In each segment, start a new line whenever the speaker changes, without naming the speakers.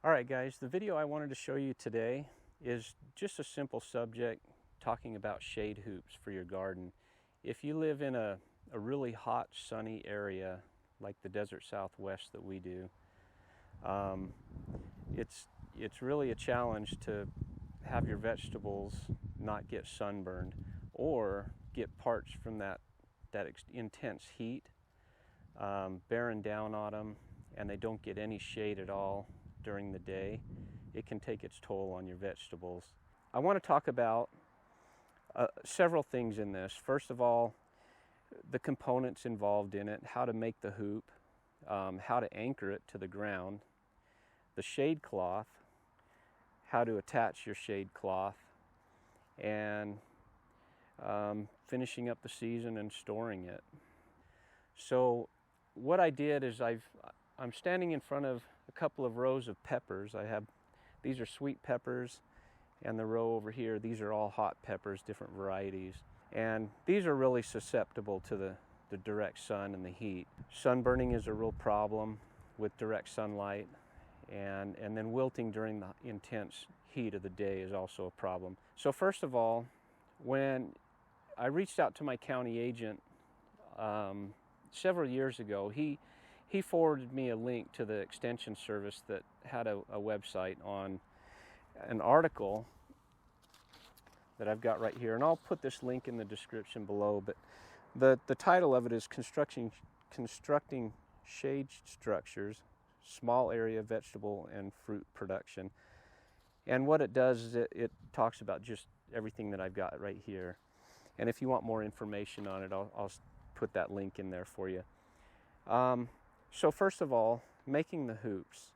Alright guys, the video I wanted to show you today is just a simple subject talking about shade hoops for your garden. If you live in a really hot sunny area like the desert southwest that we do, it's really a challenge to have your vegetables not get sunburned or get parched from that intense heat bearing down on them, and they don't get any shade at all during the day. It can take its toll on your vegetables. I want to talk about several things in this. First of all, the components involved in it, how to make the hoop, how to anchor it to the ground, the shade cloth, how to attach your shade cloth, and finishing up the season and storing it. So what I did is I'm standing in front of a couple of rows of peppers. These are sweet peppers, and the row over here, these are all hot peppers, different varieties. And these are really susceptible to the direct sun and the heat. Sunburning is a real problem with direct sunlight, and then wilting during the intense heat of the day is also a problem. So first of all, when I reached out to my county agent several years ago, he forwarded me a link to the extension service that had a website on an article that I've got right here, and I'll put this link in the description below. But the title of it is constructing shade structures, small area vegetable and fruit production. And what it does is it talks about just everything that I've got right here. And if you want more information on it, I'll put that link in there for you. So first of all, making the hoops.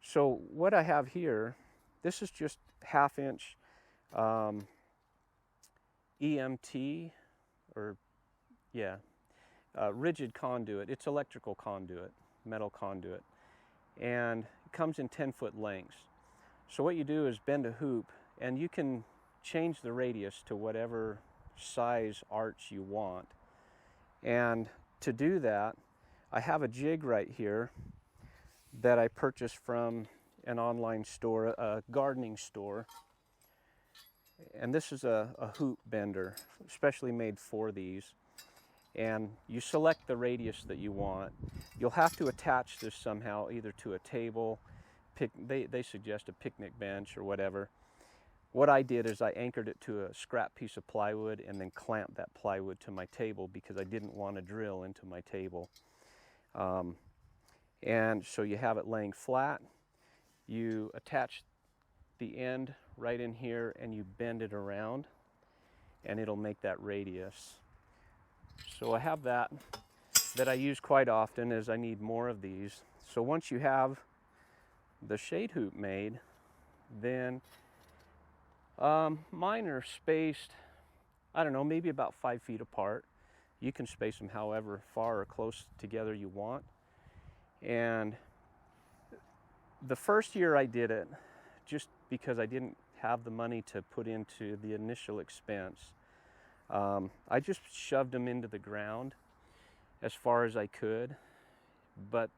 So what I have here, this is just 1/2 inch EMT, or rigid conduit. It's electrical conduit, metal conduit, and it comes in 10-foot lengths. So what you do is bend a hoop, and you can change the radius to whatever size arch you want. And to do that, I have a jig right here that I purchased from an online store, a gardening store. And this is a hoop bender, specially made for these. And you select the radius that you want. You'll have to attach this somehow, either to a table, they suggest a picnic bench or whatever. What I did is I anchored it to a scrap piece of plywood and then clamped that plywood to my table because I didn't want to drill into my table. And so you have it laying flat. You attach the end right in here and you bend it around, and it'll make that radius. So I have that I use quite often as I need more of these. So once you have the shade hoop made, then mine are spaced, I don't know, maybe about 5 feet apart. You can space them however far or close together you want. And the first year I did it, just because I didn't have the money to put into the initial expense, I just shoved them into the ground as far as I could. But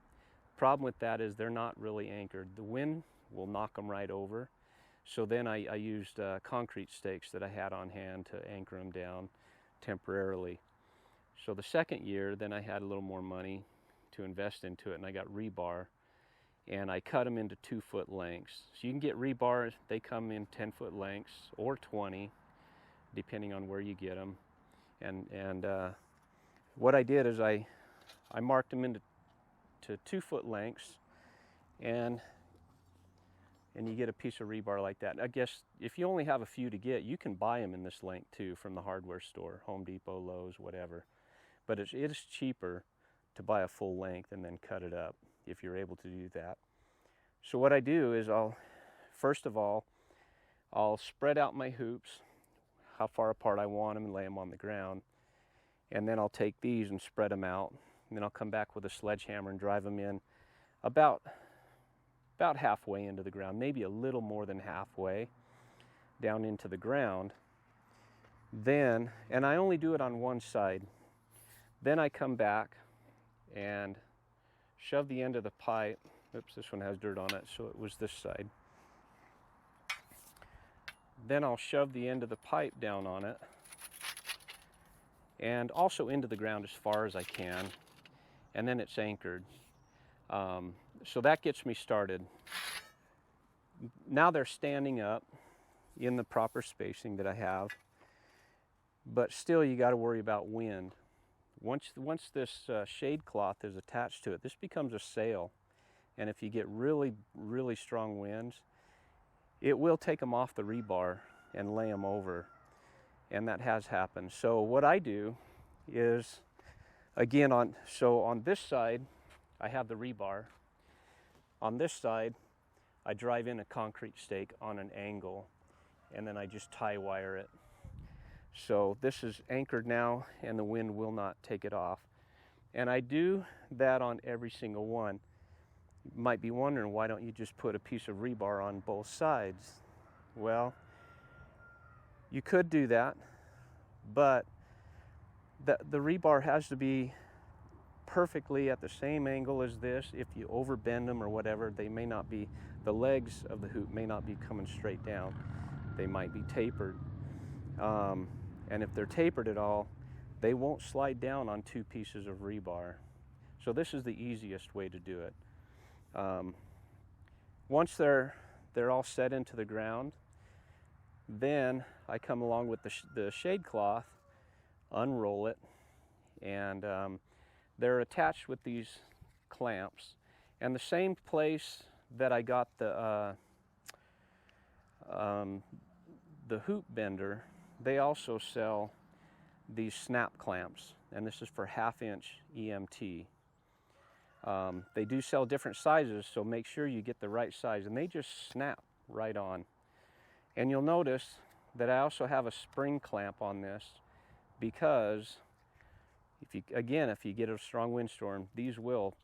the problem with that is they're not really anchored. The wind will knock them right over. So then I used concrete stakes that I had on hand to anchor them down temporarily. So the second year, then I had a little more money to invest into it, and I got rebar, and I cut them into 2-foot lengths. So you can get rebar, they come in 10-foot lengths or 20, depending on where you get them. And what I did is I marked them into 2-foot lengths, and you get a piece of rebar like that. I guess if you only have a few to get, you can buy them in this length too from the hardware store, Home Depot, Lowe's, whatever. But it is cheaper to buy a full length and then cut it up if you're able to do that. So what I do is first of all, I'll spread out my hoops, how far apart I want them, and lay them on the ground. And then I'll take these and spread them out. And then I'll come back with a sledgehammer and drive them in about halfway into the ground, maybe a little more than halfway down into the ground. Then, and I only do it on one side, then I come back and shove the end of the pipe Oops, this one has dirt on it, so it was this side. Then I'll shove the end of the pipe down on it, and also into the ground as far as I can, and then it's anchored. So that gets me started. Now they're standing up in the proper spacing that I have, but still you got to worry about wind. Once this shade cloth is attached to it, this becomes a sail, and if you get really strong winds, it will take them off the rebar and lay them over, and that has happened. So what I do is, again, on this side I have the rebar. On this side I drive in a concrete stake on an angle, and then I just tie wire it. So this is anchored now, and the wind will not take it off. And I do that on every single one. You might be wondering, why don't you just put a piece of rebar on both sides? Well, you could do that, but the rebar has to be perfectly at the same angle as this. If you overbend them or whatever, they may not be, the legs of the hoop may not be coming straight down. They might be tapered. And if they're tapered at all, they won't slide down on two pieces of rebar. So this is the easiest way to do it. Once they're all set into the ground, then I come along with the shade cloth, unroll it, and they're attached with these clamps. And the same place that I got the hoop bender, they also sell these snap clamps, and this is for 1/2 inch EMT. They do sell different sizes, so make sure you get the right size, and they just snap right on. And you'll notice that I also have a spring clamp on this, because if you get a strong windstorm, these will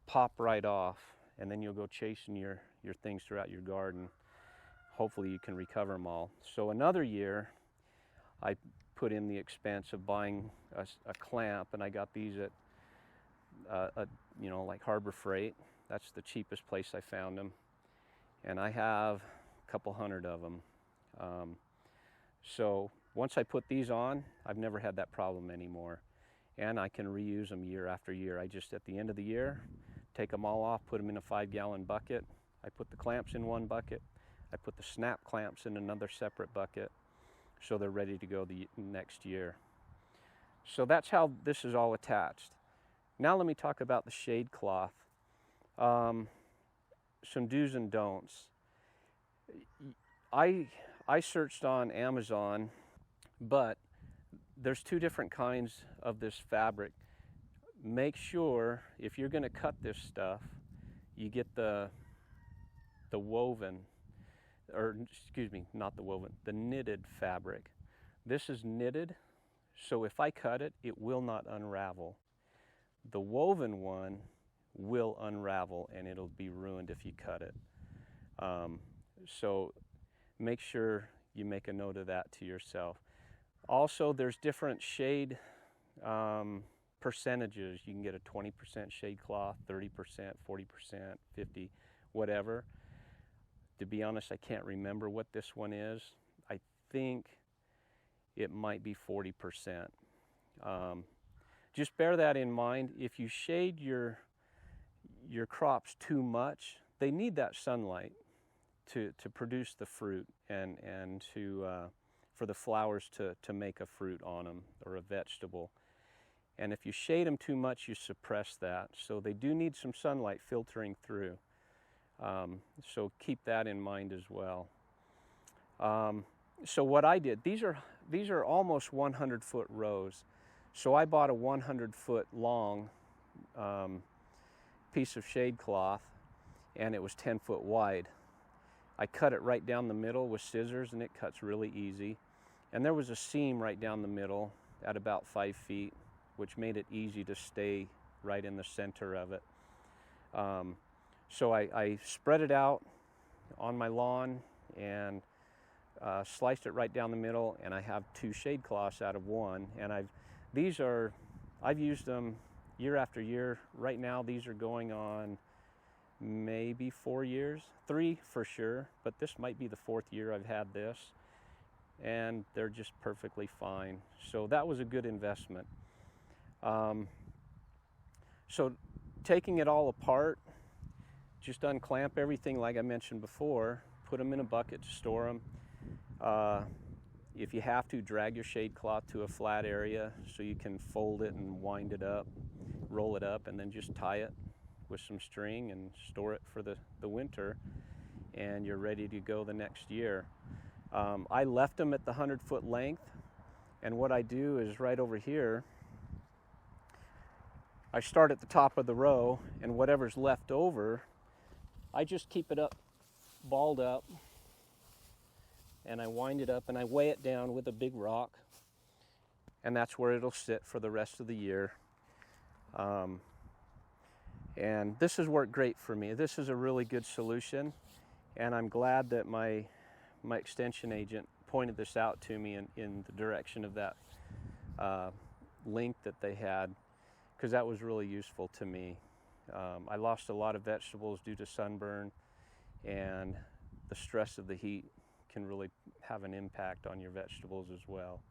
pop right off, and then you'll go chasing your things throughout your garden. Hopefully you can recover them all. So another year I put in the expense of buying a clamp, and I got these at like Harbor Freight. That's the cheapest place I found them, and I have a couple hundred of them. So once I put these on, I've never had that problem anymore, and I can reuse them year after year. I just, at the end of the year, take them all off, put them in a 5-gallon bucket. I put the clamps in one bucket, I put the snap clamps in another separate bucket, so they're ready to go the next year. So that's how this is all attached. Now let me talk about the shade cloth. Some do's and don'ts. I searched on Amazon, but there's 2 different kinds of this fabric. Make sure, if you're going to cut this stuff, you get the woven, or excuse me, not the woven, the knitted fabric. This is knitted, so if I cut it, it will not unravel. The woven one will unravel, and it'll be ruined if you cut it. So make sure you make a note of that to yourself. Also, there's different shade percentages. You can get a 20% shade cloth, 30%, 40%, 50%, whatever. To be honest, I can't remember what this one is. I think it might be 40%. Just bear that in mind. If you shade your crops too much, they need that sunlight to produce the fruit, and for the flowers to make a fruit on them, or a vegetable. And if you shade them too much, you suppress that. So they do need some sunlight filtering through. So keep that in mind as well. So what I did, these are almost 100-foot rows. So I bought a 100-foot long piece of shade cloth, and it was 10 foot wide. I cut it right down the middle with scissors, and it cuts really easy. And there was a seam right down the middle at about 5 feet, which made it easy to stay right in the center of it. So I spread it out on my lawn and sliced it right down the middle, and I have 2 shade cloths out of one. And I've used them year after year. Right now these are going on maybe 4 years, 3 for sure, but this might be the 4th year I've had this, and they're just perfectly fine. So that was a good investment. So taking it all apart, just unclamp everything like I mentioned before, put them in a bucket to store them. If you have to, drag your shade cloth to a flat area so you can fold it and wind it up, roll it up, and then just tie it with some string and store it for the winter, and you're ready to go the next year. I left them at the 100-foot length, and what I do is right over here, I start at the top of the row, and whatever's left over, I just keep it up, balled up, and I wind it up and I weigh it down with a big rock, and that's where it'll sit for the rest of the year. And this has worked great for me. This is a really good solution, and I'm glad that my extension agent pointed this out to me in the direction of that link that they had, because that was really useful to me. I lost a lot of vegetables due to sunburn, and the stress of the heat can really have an impact on your vegetables as well.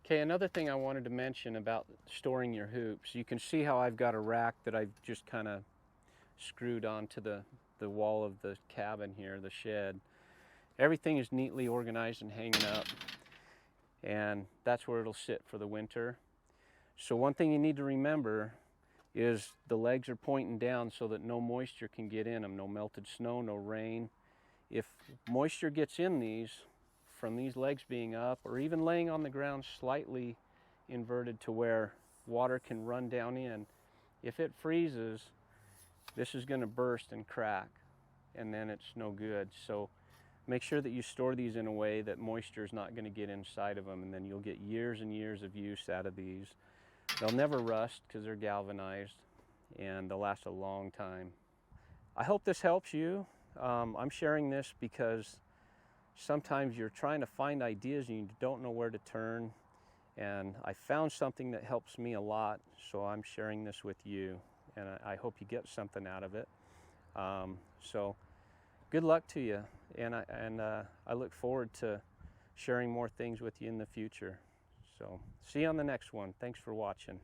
Okay, another thing I wanted to mention about storing your hoops. You can see how I've got a rack that I've just kind of screwed onto the wall of the cabin here, the shed. Everything is neatly organized and hanging up, and that's where it'll sit for the winter. So one thing you need to remember is the legs are pointing down so that no moisture can get in them, no melted snow, no rain. If moisture gets in these from these legs being up, or even laying on the ground slightly inverted to where water can run down in, if it freezes, this is going to burst and crack, and then it's no good. So make sure that you store these in a way that moisture is not going to get inside of them, and then you'll get years and years of use out of these. They'll never rust because they're galvanized, and they'll last a long time. I hope this helps you. I'm sharing this because sometimes you're trying to find ideas and you don't know where to turn, and I found something that helps me a lot, so I'm sharing this with you, and I hope you get something out of it. So good luck to you, and I look forward to sharing more things with you in the future. So see you on the next one. Thanks for watching.